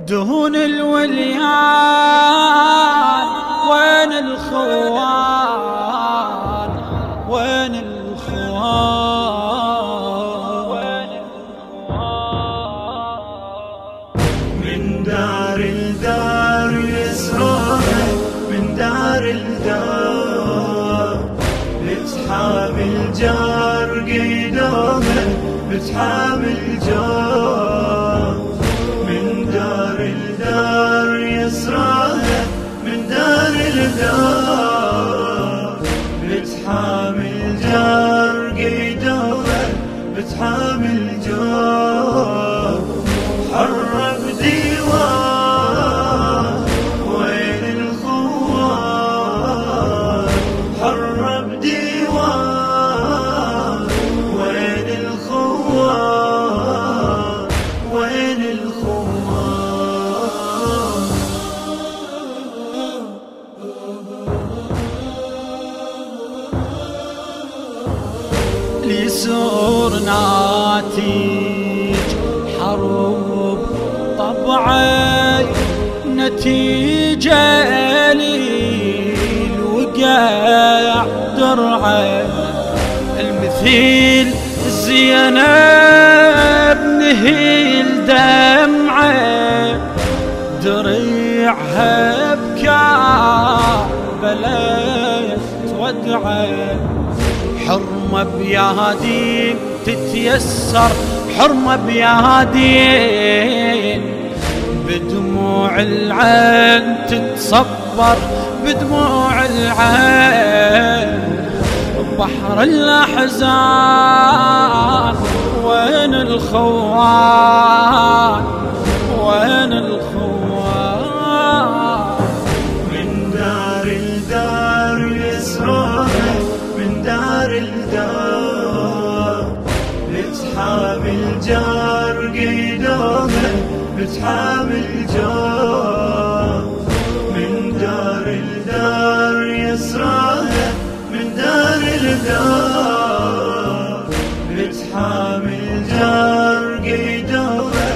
دهون الوليان وين الخوان وين الخوان من دار الدار يسرون من دار الدار بتحامل جار قيدومه بتحامل جار من دار الدار يسرون من دار الدار بتحامل جار قيدومه بتحامل جار حرب ديوان وين الخوان حرب ديوان وين الخوان وين الخوان ليسور ناتج حروب طبعي نتيجة للوقع درعي المثيل زينب نهيل دمعي دريعها بكربلاء تودعي حرمة بيادين تتيسر حرمة بيادين بدموع العين تتصبر بدموع العين بحر الأحزان وين الخوان وين الخوان من دار الدار يسرون من دار الدار بتحامل جار قيدومه بتحامل جار من دار الدار يسرون من دار الدار بتحامل جار قيدومه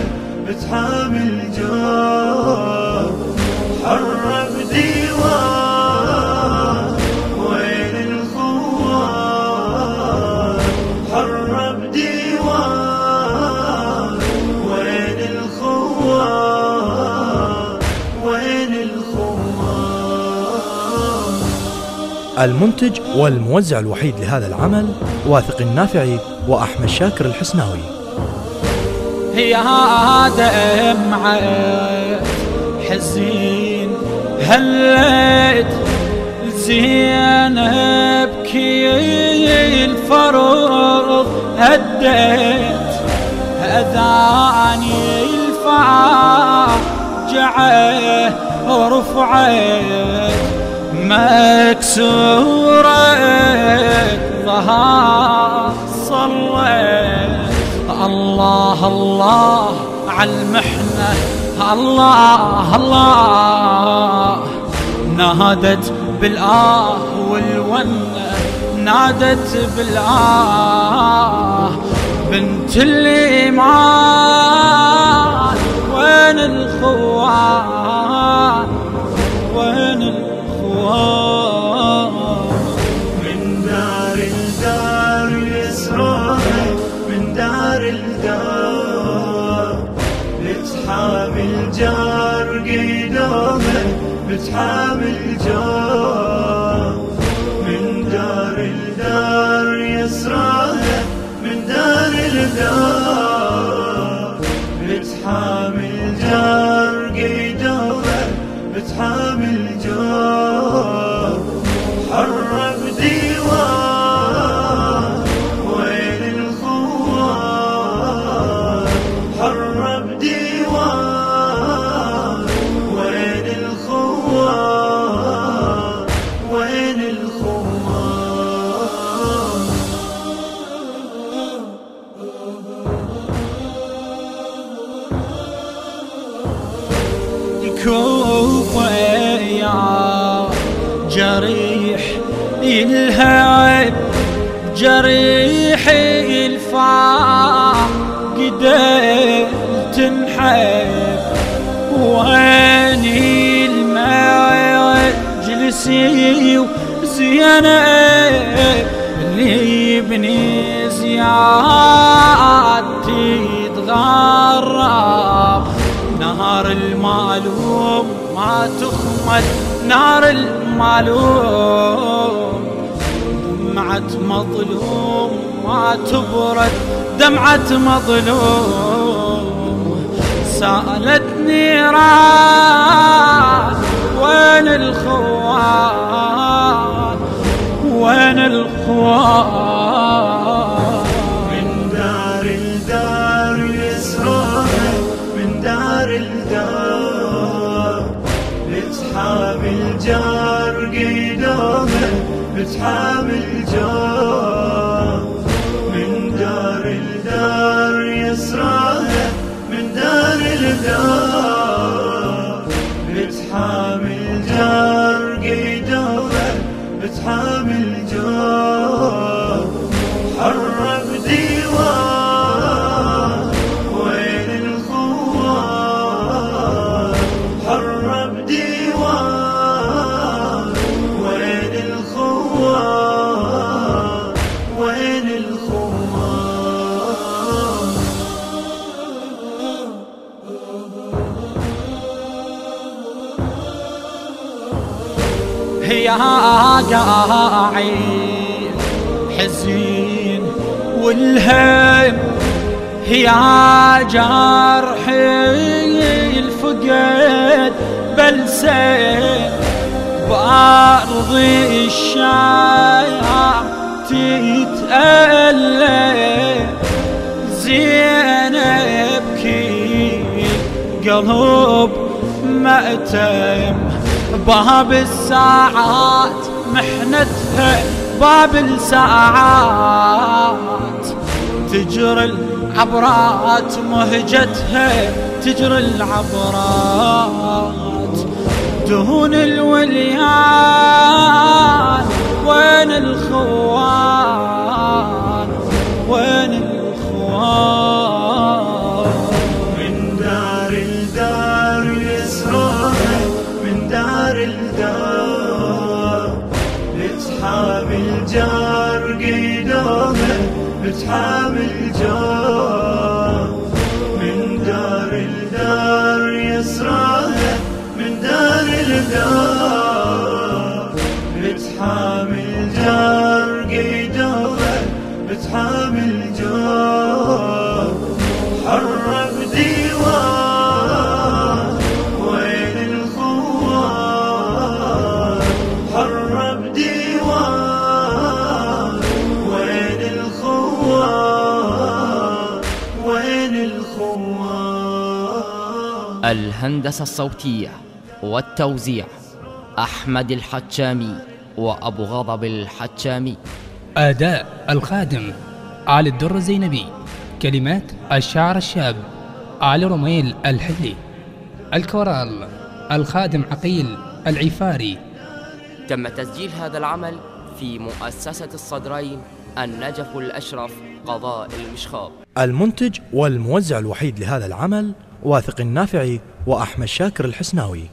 بتحامل جار حرب ديوان وين الخوان حرب ديوان وين الخوان وين الخوان. المنتج والموزع الوحيد لهذا العمل واثق النافعي وأحمد شاكر الحسناوي. يا دمعة حزين هليت زينب كي الفرض هديت أذاني الفاجعة ورفعت مكسورة ظهر صليت الله الله عالمحنة الله الله نادت بالآه والونة نادت بالآه بنت الإيمان وين الخوان وين الخوان من دار الدار يسرون من دار الدار بتحامل جار قيدومه بتحامل جار من دار الدار يسرون من دار الدار بتحامل جار قيدومه بتحامل جار حرب ديوان وين الخوان حرب ديوان وين الخوان وين الخوان. الكوفة يا جريح الهاب جريح الفاقد تنحب ويني المجلسي وزينب اللي يبني زيادتي تغرب. نهار المعلوم ما تخمد نار المعلوم، دمعة مظلوم ما تبرد دمعة مظلوم. سألتني راس وين الخوان وين الخوان. من دار الدار يسرها من دار الدار، بتحامي الجار قيدوها بتحامي الجار. من دار الدار يسرها من دار الدار، بتحامي الجار قيدوها بتحامي الجار. حرب ديوان وين الخوان، حرب ديوان وين الخوان وين الخوان. يا قاعد حزين والهم، يا جرحي الفقد بلسان بأرض الشام تتألم. زينب كي قلب مأتم، باب الساعات محنتها باب الساعات. تجري العبرات مهجتها تجري العبرات. دهون الوليان وين الخوان وين الخوان. من دار الدار يسرها من دار الدار، بتحامي الجار قيدوها بتحامي الجار. من دار الدار يسرها من دار الدار، بتحامي الجار قيدوها بتحامي الجار. حرب ديوان وين الخوان، حرب ديوان وين الخوان وين الخوان. الهندسة الصوتية والتوزيع أحمد الحجامي وأبو غضب الحجامي. أداء الخادم علي الدر الزينبي، كلمات الشاعر الشاب علي رميل الحلي، الكورال الخادم عقيل العفاري. تم تسجيل هذا العمل في مؤسسة الصدرين النجف الأشرف قضاء المشخاب. المنتج والموزع الوحيد لهذا العمل واثق النافعي وأحمد شاكر الحسناوي.